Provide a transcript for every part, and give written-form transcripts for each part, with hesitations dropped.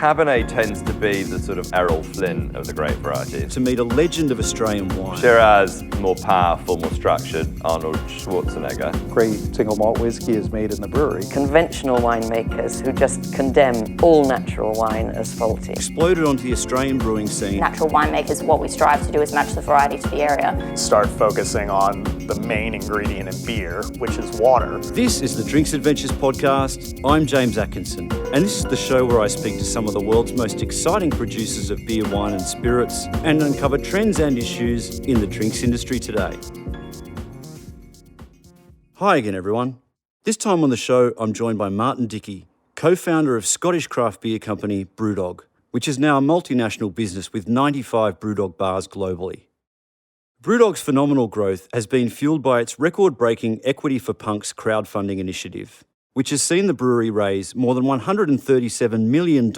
Cabernet tends to be the sort of Errol Flynn of the grape varieties. To meet a legend of Australian wine. Shiraz, more powerful, more structured, Arnold Schwarzenegger. Great single malt whiskey is made in the brewery. Conventional winemakers who just condemn all natural wine as faulty. Exploded onto the Australian brewing scene. Natural winemakers, what we strive to do is match the variety to the area. Start focusing on the main ingredient in beer, which is water. This is the Drinks Adventures podcast. I'm James Atkinson, and this is the show where I speak to some of the world's most exciting producers of beer, wine and spirits and uncover trends and issues in the drinks industry today. Hi again, everyone. This time on the show, I'm joined by Martin Dickey, co-founder of Scottish craft beer company Brewdog, which is now a multinational business with 95 Brewdog bars globally. Brewdog's phenomenal growth has been fueled by its record-breaking Equity for Punks crowdfunding initiative, which has seen the brewery raise more than $137 million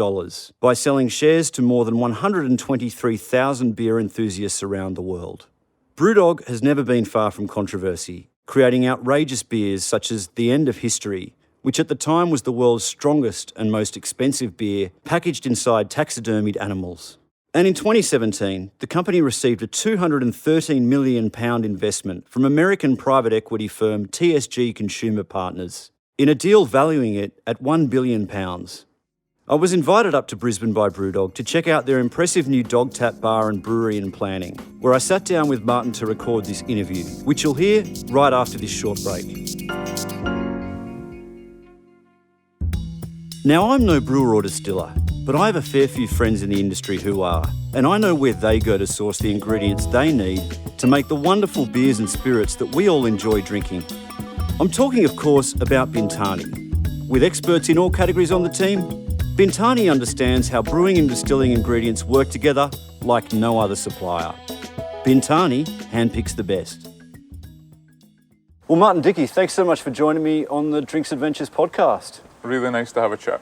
by selling shares to more than 123,000 beer enthusiasts around the world. Brewdog has never been far from controversy, creating outrageous beers such as The End of History, which at the time was the world's strongest and most expensive beer packaged inside taxidermied animals. And in 2017, the company received a £213 million investment from American private equity firm TSG Consumer Partners, in a deal valuing it at £1 billion. I was invited up to Brisbane by Brewdog to check out their impressive new DogTap bar and brewery in planning, where I sat down with Martin to record this interview, which you'll hear right after this short break. Now, I'm no brewer or distiller, but I have a fair few friends in the industry who are, and I know where they go to source the ingredients they need to make the wonderful beers and spirits that we all enjoy drinking. I'm talking, of course, about Bintani. With experts in all categories on the team, Bintani understands how brewing and distilling ingredients work together like no other supplier. Bintani handpicks the best. Well, Martin Dickey, thanks so much for joining me on the Drinks Adventures podcast. Really nice to have a chat.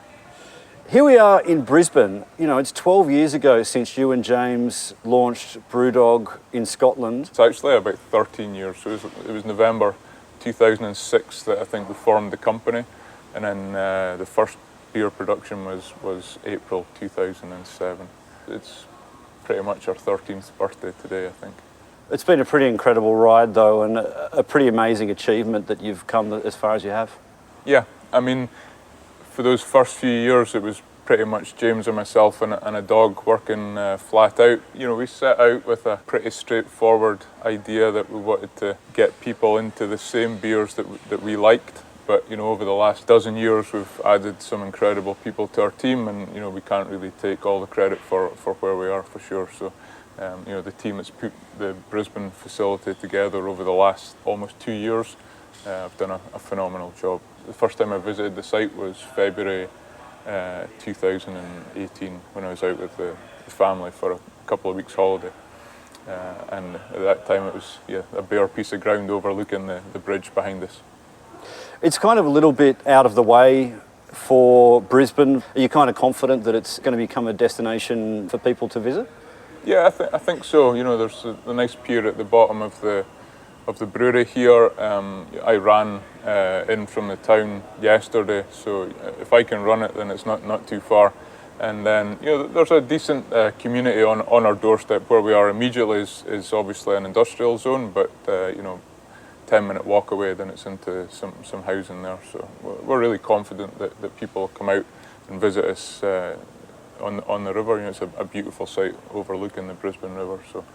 Here we are in Brisbane. You know, it's 12 years ago since you and James launched Brewdog in Scotland. It's actually about 13 years. So it was November 2006 that I think we formed the company, and then the first beer production was April 2007. It's pretty much our 13th birthday today, I think. It's been a pretty incredible ride, though, and a pretty amazing achievement that you've come as far as you have. Yeah, I mean, for those first few years, it was pretty much James and myself and a dog working flat out. You know, we set out with a pretty straightforward idea that we wanted to get people into the same beers that we liked. But, you know, over the last dozen years, we've added some incredible people to our team, and, you know, we can't really take all the credit for where we are, for sure. So, you know, the team that's put the Brisbane facility together over the last almost 2 years have done a phenomenal job. The first time I visited the site was February 2018, when I was out with the family for a couple of weeks holiday. And at that time it was a bare piece of ground overlooking the bridge behind us. It's kind of a little bit out of the way for Brisbane. Are you kind of confident that it's going to become a destination for people to visit? Yeah, I think so. You know, there's a nice pier at the bottom of the brewery here. I ran in from the town yesterday, so if I can run it, then it's not too far. And then, you know, there's a decent community on our doorstep. Where we are immediately is obviously an industrial zone, but you know, 10-minute walk away, then it's into some housing there. So we're really confident that people come out and visit us on the river. You know, it's a beautiful site overlooking the Brisbane River. So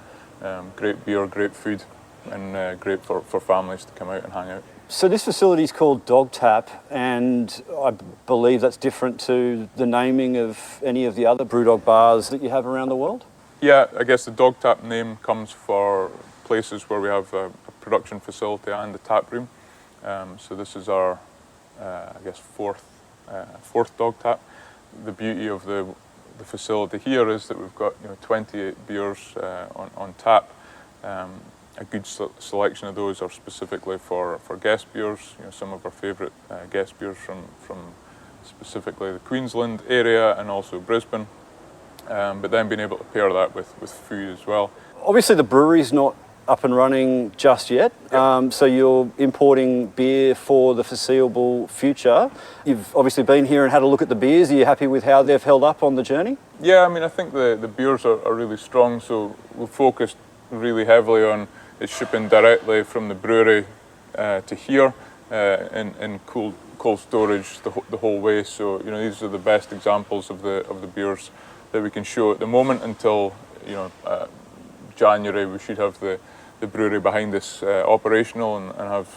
great beer, great food, and great for families to come out and hang out. So this facility is called DogTap, and I believe that's different to the naming of any of the other Brewdog bars that you have around the world? Yeah, I guess the DogTap name comes for places where we have a production facility and a tap room. So this is our, I guess, fourth DogTap. The beauty of the facility here is that we've got 28 beers on tap. A good selection of those are specifically for guest beers. You know, some of our favourite guest beers from specifically the Queensland area and also Brisbane. But then being able to pair that with food as well. Obviously, the brewery's not up and running just yet. So you're importing beer for the foreseeable future. You've obviously been here and had a look at the beers. Are you happy with how they've held up on the journey? Yeah, I mean, I think the beers are really strong, so we've focused really heavily on it shipping directly from the brewery to here in cold storage the whole way. So, you know, these are the best examples of the beers that we can show at the moment until, you know, January. We should have the brewery behind us operational and have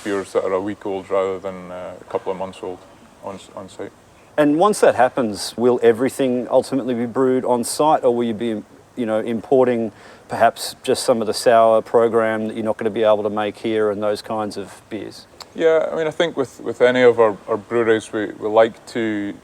beers that are a week old rather than a couple of months old on site. And once that happens, will everything ultimately be brewed on site, or will you be, you know, importing perhaps just some of the sour program that you're not going to be able to make here and those kinds of beers? Yeah, I mean, I think with any of our breweries, we like to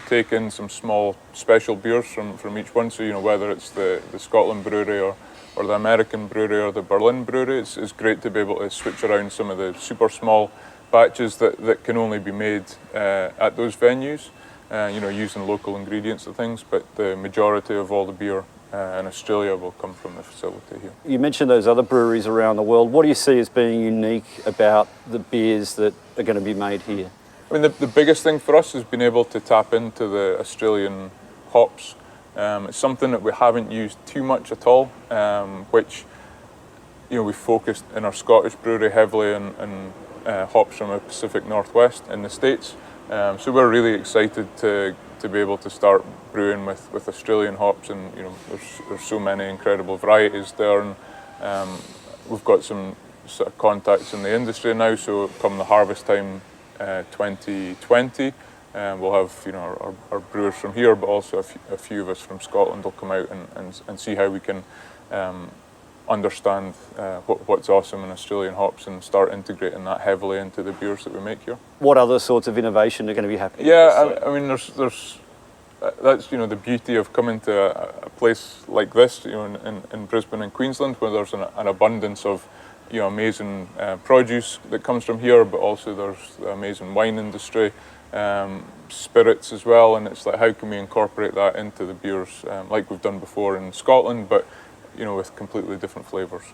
take in some small special beers from each one. So, you know, whether it's the Scotland brewery or the American brewery or the Berlin brewery, it's great to be able to switch around some of the super small batches that can only be made at those venues, you know, using local ingredients and things. But the majority of all the beer in Australia will come from the facility here. You mentioned those other breweries around the world. What do you see as being unique about the beers that are going to be made here? I mean, the biggest thing for us has been able to tap into the Australian hops. It's something that we haven't used too much at all, which, you know, we focused in our Scottish brewery heavily on hops from the Pacific Northwest in the States. So we're really excited to be able to start brewing with Australian hops, and, you know, there's so many incredible varieties there, and we've got some sort of contacts in the industry now. So come the harvest time 2020, we'll have, you know, our brewers from here, but also a few of us from Scotland will come out and see how we can understand what's awesome in Australian hops and start integrating that heavily into the beers that we make here. What other sorts of innovation are going to be happening? Yeah, I mean, there's that's, you know, the beauty of coming to a place like this, you know, in Brisbane and Queensland, where there's an abundance of, you know, amazing produce that comes from here, but also there's the amazing wine industry, spirits as well, and it's like, how can we incorporate that into the beers like we've done before in Scotland, but, you know, with completely different flavours.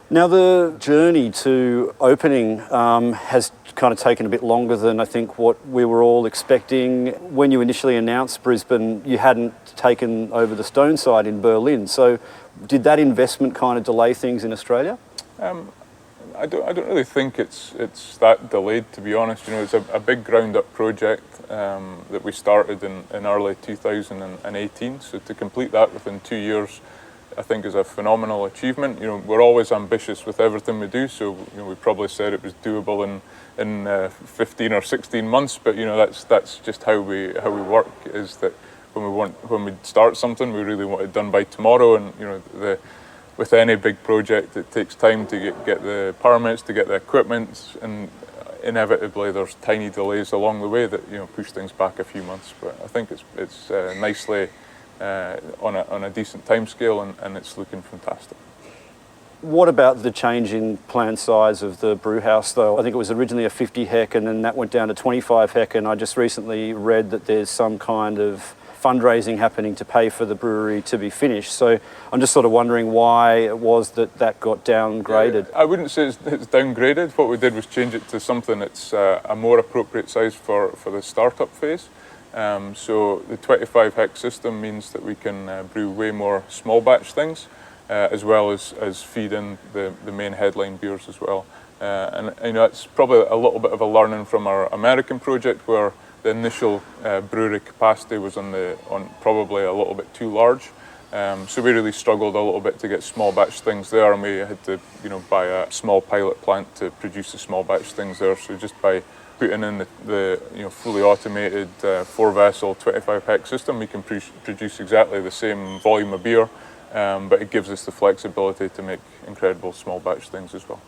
Now, the journey to opening has kind of taken a bit longer than I think what we were all expecting. When you initially announced Brisbane, you hadn't taken over the Stone site in Berlin. So did that investment kind of delay things in Australia? I don't really think it's that delayed, to be honest. You know, it's a big ground-up project that we started in early 2018. So to complete that within 2 years, I think, is a phenomenal achievement. You know, we're always ambitious with everything we do. So, you know, we probably said it was doable in 15 or 16 months. But, you know, that's just how we work. Is that when we start something, we really want it done by tomorrow. And, you know, with any big project, it takes time to get the permits, to get the equipment, and inevitably there's tiny delays along the way that, you know, push things back a few months. But I think it's nicely on a decent timescale, and it's looking fantastic. What about the change in plant size of the brew house, though? I think it was originally a 50 hec, and then that went down to 25 hec, and I just recently read that there's some kind of fundraising happening to pay for the brewery to be finished. So I'm just sort of wondering why it was that got downgraded. I wouldn't say it's downgraded. What we did was change it to something that's a more appropriate size for the startup phase. So the 25 hec system means that we can brew way more small batch things, as well as feed in the main headline beers as well. And, you know, it's probably a little bit of a learning from our American project, where the initial brewery capacity was on probably a little bit too large. So we really struggled a little bit to get small batch things there, and we had to, you know, buy a small pilot plant to produce the small batch things there. So just by putting in the you know, fully automated 4-vessel 25 hec system, we can produce exactly the same volume of beer, but it gives us the flexibility to make incredible small batch things as well.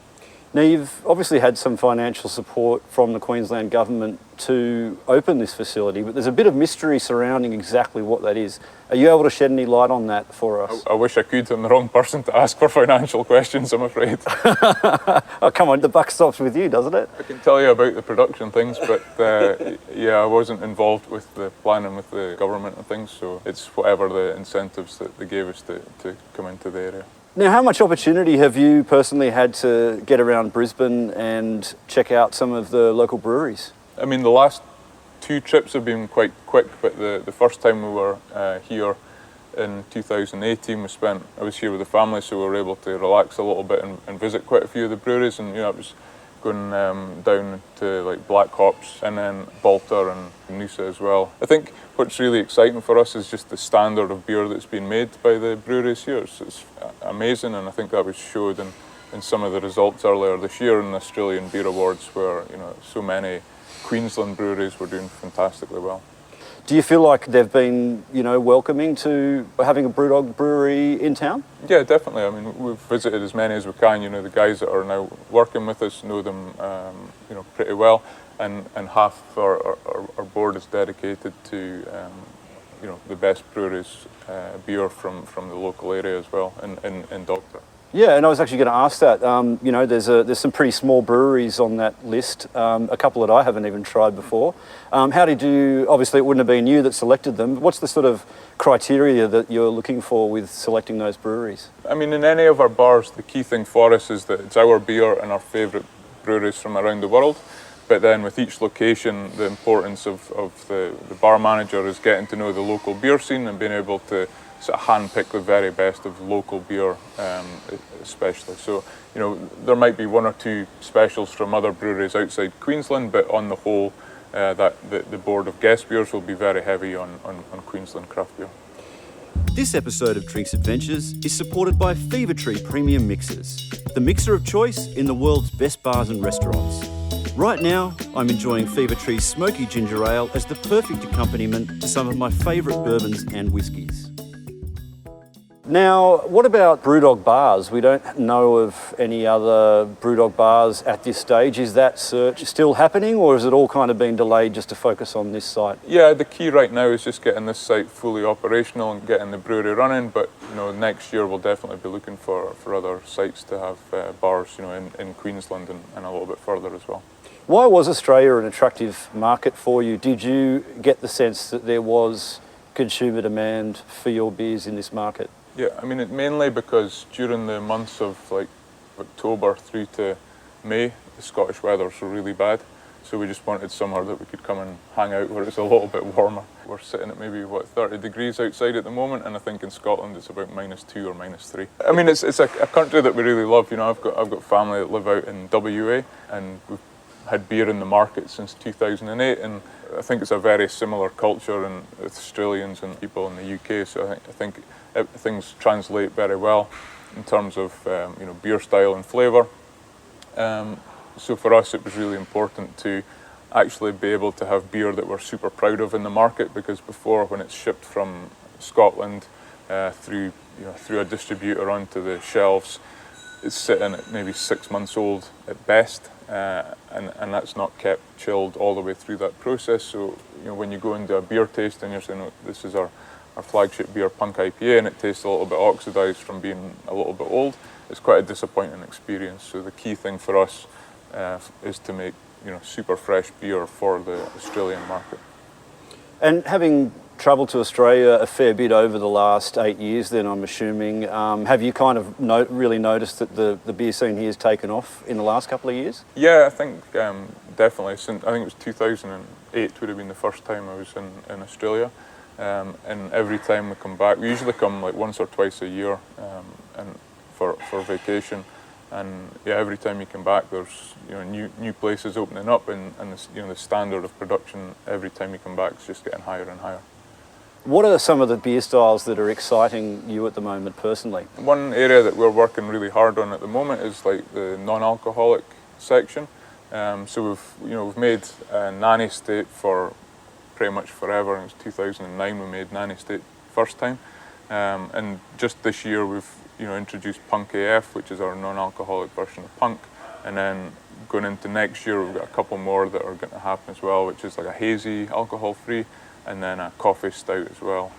Now, you've obviously had some financial support from the Queensland government to open this facility, but there's a bit of mystery surrounding exactly what that is. Are you able to shed any light on that for us? I wish I could. I'm the wrong person to ask for financial questions, I'm afraid. Oh, come on, the buck stops with you, doesn't it? I can tell you about the production things, but yeah, I wasn't involved with the planning with the government and things, so it's whatever the incentives that they gave us to come into the area. Now, how much opportunity have you personally had to get around Brisbane and check out some of the local breweries? I mean, the last 2 trips have been quite quick, but the first time we were here in 2018, I was here with the family, so we were able to relax a little bit and visit quite a few of the breweries, and it was going down to like Black Hops and then Balter and Noosa as well. I think what's really exciting for us is just the standard of beer that's been made by the breweries here. It's amazing, and I think that was showed in some of the results earlier this year in the Australian Beer Awards, where so many Queensland breweries were doing fantastically well. Do you feel like they've been, welcoming to having a Brewdog brewery in town? Yeah, definitely. I mean, we've visited as many as we can. The guys that are now working with us know them, pretty well, and half our board is dedicated to, the best breweries beer from the local area as well in DogTap. Yeah, and I was actually going to ask that. There's some pretty small breweries on that list, a couple that I haven't even tried before. How did you, obviously it wouldn't have been you that selected them, what's the sort of criteria that you're looking for with selecting those breweries? I mean, in any of our bars, the key thing for us is that it's our beer and our favourite breweries from around the world. But then with each location, the importance of the bar manager is getting to know the local beer scene and being able to sort of handpick the very best of local beer, especially. So, there might be 1 or 2 specials from other breweries outside Queensland, but on the whole, the board of guest beers will be very heavy on Queensland craft beer. This episode of Drinks Adventures is supported by Fever Tree Premium Mixers, the mixer of choice in the world's best bars and restaurants. Right now, I'm enjoying Fever Tree's smoky ginger ale as the perfect accompaniment to some of my favourite bourbons and whiskies. Now, what about Brewdog bars? We don't know of any other Brewdog bars at this stage. Is that search still happening, or has it all kind of been delayed just to focus on this site? Yeah, the key right now is just getting this site fully operational and getting the brewery running, but next year we'll definitely be looking for other sites to have bars in Queensland and a little bit further as well. Why was Australia an attractive market for you? Did you get the sense that there was consumer demand for your beers in this market? Yeah, I mean, mainly because during the months of like October through to May, the Scottish weathers were really bad. So we just wanted somewhere that we could come and hang out where it's a little bit warmer. We're sitting at maybe 30 degrees outside at the moment, and I think in Scotland it's about -2 or -3. I mean, it's a country that we really love. I've got family that live out in WA, and we've had beer in the market since 2008, and I think it's a very similar culture in Australians and people in the UK. So I think things translate very well in terms of beer style and flavour. So for us, it was really important to actually be able to have beer that we're super proud of in the market, because before, when it's shipped from Scotland through a distributor onto the shelves, it's sitting at maybe 6 months old at best, and that's not kept chilled all the way through that process. So when you go into a beer taste and you're saying, oh, this is our flagship beer, Punk IPA, and it tastes a little bit oxidised from being a little bit old, it's quite a disappointing experience. So the key thing for us is to make super fresh beer for the Australian market. And having travelled to Australia a fair bit over the last 8 years, then I'm assuming, have you kind of really noticed that the beer scene here has taken off in the last couple of years? Yeah, I think definitely. I think it was 2008 would have been the first time I was in Australia. And every time we come back, we usually come like once or twice a year and for vacation. And yeah, every time you come back, there's new places opening up, and the standard of production every time you come back is just getting higher and higher. What are some of the beer styles that are exciting you at the moment personally? One area that we're working really hard on at the moment is like the non-alcoholic section. So we've made Nanny State for pretty much forever. It was 2009 we made Nanny State first time, and just this year we've introduced Punk AF, which is our non-alcoholic version of Punk, and then going into next year we've got a couple more that are going to happen as well, which is like a hazy alcohol-free, and then a coffee stout as well.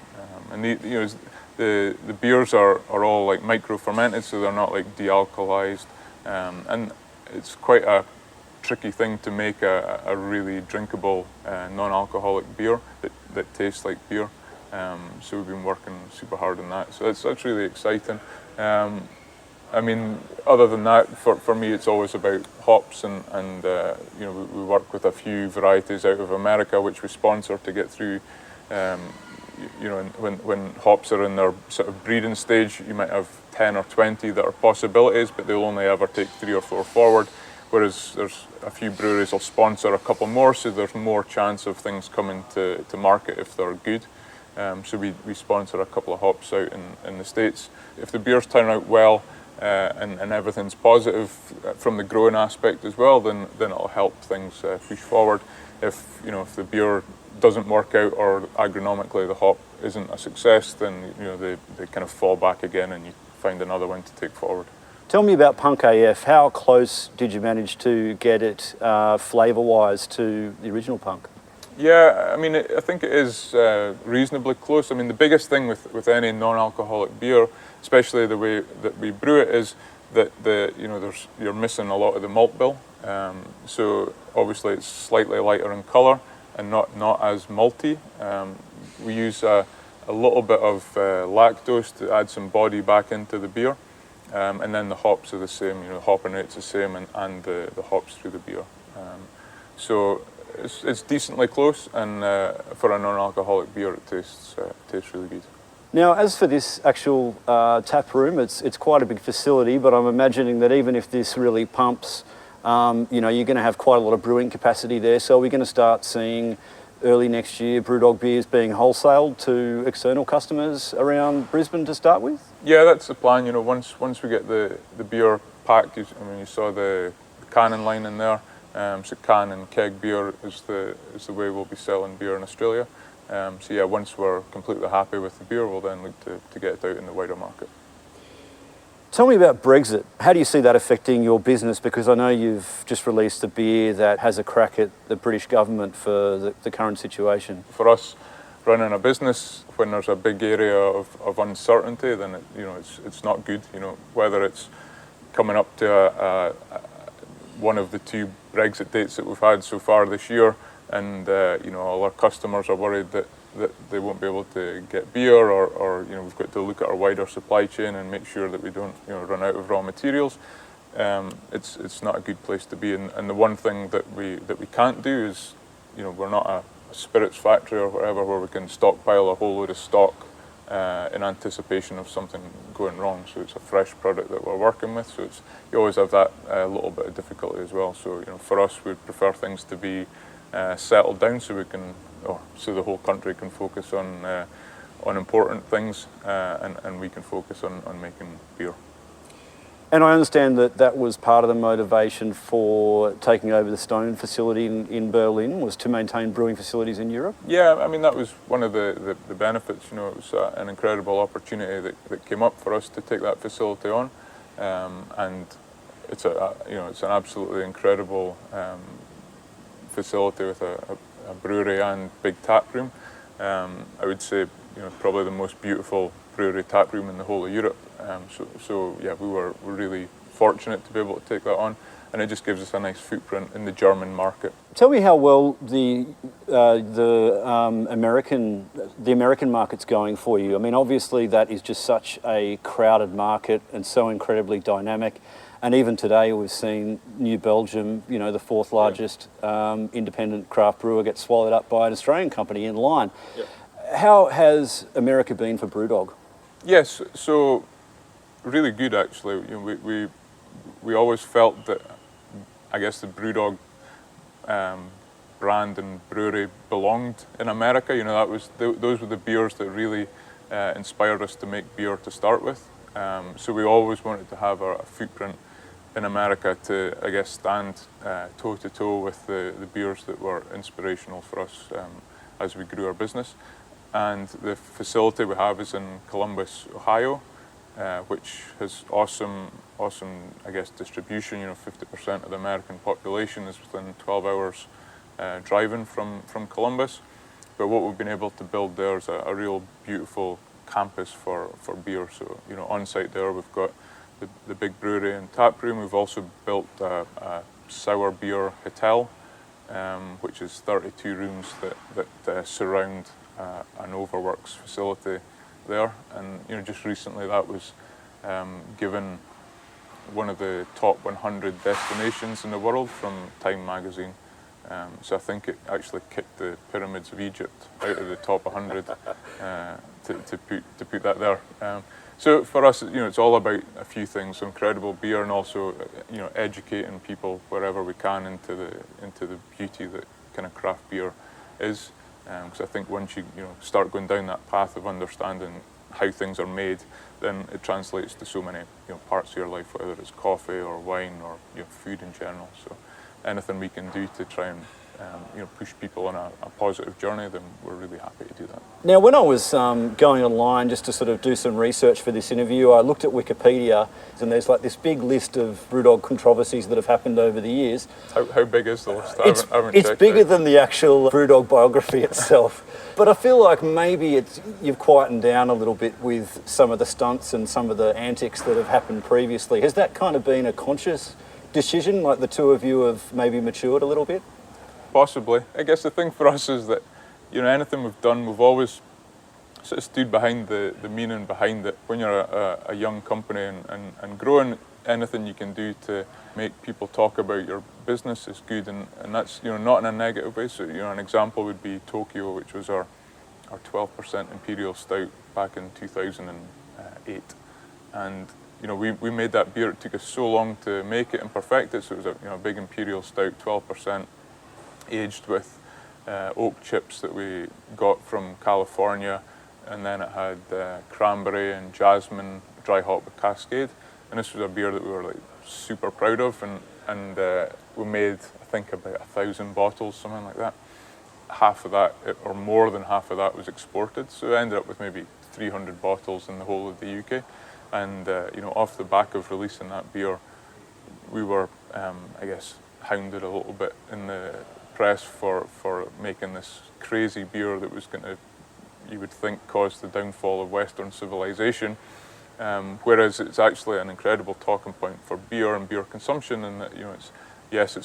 And the beers are all like micro-fermented, so they're not like de-alkalized, and it's quite a tricky thing to make a really drinkable non-alcoholic beer that tastes like beer. So we've been working super hard on that. So that's really exciting. I mean, other than that, for me, it's always about hops, and you know, we work with a few varieties out of America, which we sponsor to get through. You know, when hops are in their sort of breeding stage, you might have 10 or 20 that are possibilities, but they'll only ever take 3 or 4 forward. Whereas there's a few breweries will sponsor a couple more, so there's more chance of things coming to market if they're good. So we sponsor a couple of hops out in the States. If the beers turn out well, and everything's positive from the growing aspect as well, then it'll help things push forward. If the beer doesn't work out, or agronomically the hop isn't a success, then they kind of fall back again, and you find another one to take forward. Tell me about Punk AF. How close did you manage to get it flavour-wise to the original Punk? Yeah, I mean, I think it is reasonably close. I mean, the biggest thing with any non-alcoholic beer, especially the way that we brew it, is that you're missing a lot of the malt bill. So obviously it's slightly lighter in colour and not as malty. We use a little bit of lactose to add some body back into the beer, and then the hops are the same. The hopping rate's the same, and the hops through the beer. So it's decently close, and for a non-alcoholic beer, it tastes really good. Now, as for this actual tap room, it's quite a big facility, but I'm imagining that even if this really pumps, you're going to have quite a lot of brewing capacity there. So are we going to start seeing early next year Brewdog beers being wholesaled to external customers around Brisbane to start with? Yeah, that's the plan. Once we get the beer packed, you saw the canning line in there. So can and keg beer is the way we'll be selling beer in Australia. So yeah, once we're completely happy with the beer, we'll then look to get it out in the wider market. Tell me about Brexit. How do you see that affecting your business? Because I know you've just released a beer that has a crack at the British government for the current situation. For us, running a business, when there's a big area of uncertainty, then it's not good. Whether it's coming up to one of the 2 Brexit dates that we've had so far this year, and all our customers are worried that they won't be able to get beer, or we've got to look at our wider supply chain and make sure that we don't run out of raw materials. It's not a good place to be, and the one thing that we can't do is we're not a spirits factory or whatever where we can stockpile a whole load of stock in anticipation of something going wrong. So it's a fresh product that we're working with, so you always have that little bit of difficulty as well. So for us, we'd prefer things to be settled down, so so the whole country can focus on important things, and we can focus on making beer. And I understand that was part of the motivation for taking over the Stone facility in Berlin, was to maintain brewing facilities in Europe? Yeah, I mean, that was one of the benefits. It was an incredible opportunity that came up for us to take that facility on, and it's an absolutely incredible facility with a brewery and big tap room. I would say probably the most beautiful brewery tap room in the whole of Europe. So yeah, we're really fortunate to be able to take that on, and it just gives us a nice footprint in the German market. Tell me how well the American market's going for you. I mean, obviously that is just such a crowded market and so incredibly dynamic. And even today we've seen New Belgium, the 4th largest independent craft brewer, get swallowed up by an Australian company in line. Yep. How has America been for Brewdog? Yes, so really good actually. We always felt that, I guess, the Brewdog brand and brewery belonged in America. Those were the beers that really inspired us to make beer to start with. So we always wanted to have a footprint in America to, I guess, stand toe to toe with the beers that were inspirational for us as we grew our business. And the facility we have is in Columbus, Ohio, which has awesome, I guess, distribution. 50% of the American population is within 12 hours driving from Columbus. But what we've been able to build there is a real beautiful campus for beer. So, on site there we've got the big brewery and tap room. We've also built a sour beer hotel, which is 32 rooms that surround an overworks facility there. And just recently that was given one of the top 100 destinations in the world from Time magazine. So I think it actually kicked the pyramids of Egypt out of the top 100 to put that there. So for us, it's all about a few things: incredible beer, and also, educating people wherever we can into the beauty that kind of craft beer is. Because I think once you start going down that path of understanding how things are made, then it translates to so many parts of your life, whether it's coffee or wine or food in general. So anything we can do to try and push people on a positive journey, then we're really happy to do that. Now, when I was going online just to sort of do some research for this interview, I looked at Wikipedia, and there's like this big list of Brewdog controversies that have happened over the years. How big is the list? It's bigger than the actual Brewdog biography itself. But I feel like maybe you've quietened down a little bit with some of the stunts and some of the antics that have happened previously. Has that kind of been a conscious decision, like the two of you have maybe matured a little bit? Possibly. I guess the thing for us is that, anything we've done, we've always sort of stood behind the meaning behind it. When you're a young company and growing, anything you can do to make people talk about your business is good, and that's not in a negative way. So an example would be Tokyo, which was our 12% Imperial Stout back in 2008, and we made that beer. It took us so long to make it and perfect it. So it was a big Imperial Stout, 12%, aged with oak chips that we got from California, and then it had cranberry and jasmine dry hop with Cascade. And this was a beer that we were super proud of, and we made, I think, about 1,000 bottles, something like that. Half of that, or more than half of that, was exported. So we ended up with maybe 300 bottles in the whole of the UK. And off the back of releasing that beer, we were, hounded a little bit in the press for making this crazy beer that was going to, you would think, cause the downfall of Western civilization. Whereas it's actually an incredible talking point for beer and beer consumption, and that it's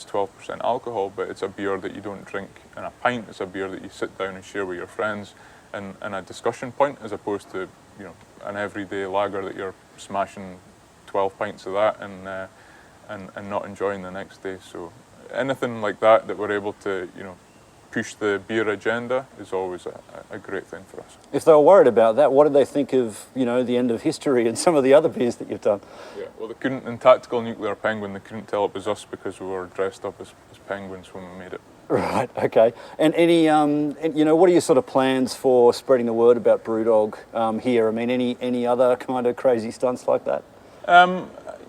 12% alcohol, but it's a beer that you don't drink in a pint. It's a beer that you sit down and share with your friends, and a discussion point, as opposed to an everyday lager that you're smashing 12 pints of that and not enjoying the next day. So anything like that we're able to push the beer agenda is always a great thing for us. If they were worried about that, what did they think of, the end of history and some of the other beers that you've done? Yeah, well, they couldn't, in Tactical Nuclear Penguin, they couldn't tell it was us because we were dressed up as penguins when we made it. Right, okay. And any, what are your sort of plans for spreading the word about Brewdog here? I mean, any other kind of crazy stunts like that?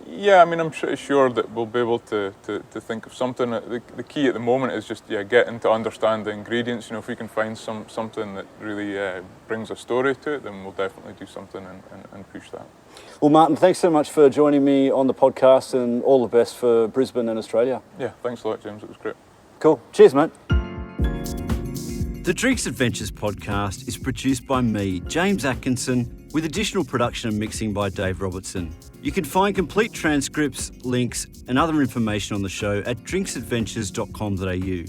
Yeah, I mean, I'm pretty sure that we'll be able to think of something. The key at the moment is just getting to understand the ingredients. If we can find something that really brings a story to it, then we'll definitely do something and push that. Well, Martin, thanks so much for joining me on the podcast, and all the best for Brisbane and Australia. Yeah, thanks a lot, James. It was great. Cool. Cheers, mate. The Drinks Adventures podcast is produced by me, James Atkinson, with additional production and mixing by Dave Robertson. You can find complete transcripts, links, and other information on the show at drinksadventures.com.au.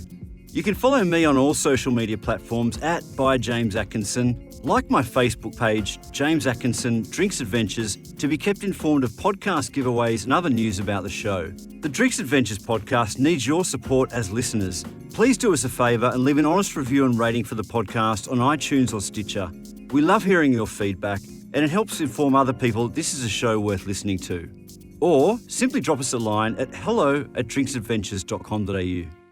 You can follow me on all social media platforms at @ByJamesAtkinson, like my Facebook page, James Atkinson Drinks Adventures, to be kept informed of podcast giveaways and other news about the show. The Drinks Adventures podcast needs your support as listeners. Please do us a favour and leave an honest review and rating for the podcast on iTunes or Stitcher. We love hearing your feedback, and it helps inform other people this is a show worth listening to. Or simply drop us a line at hello@drinksadventures.com.au.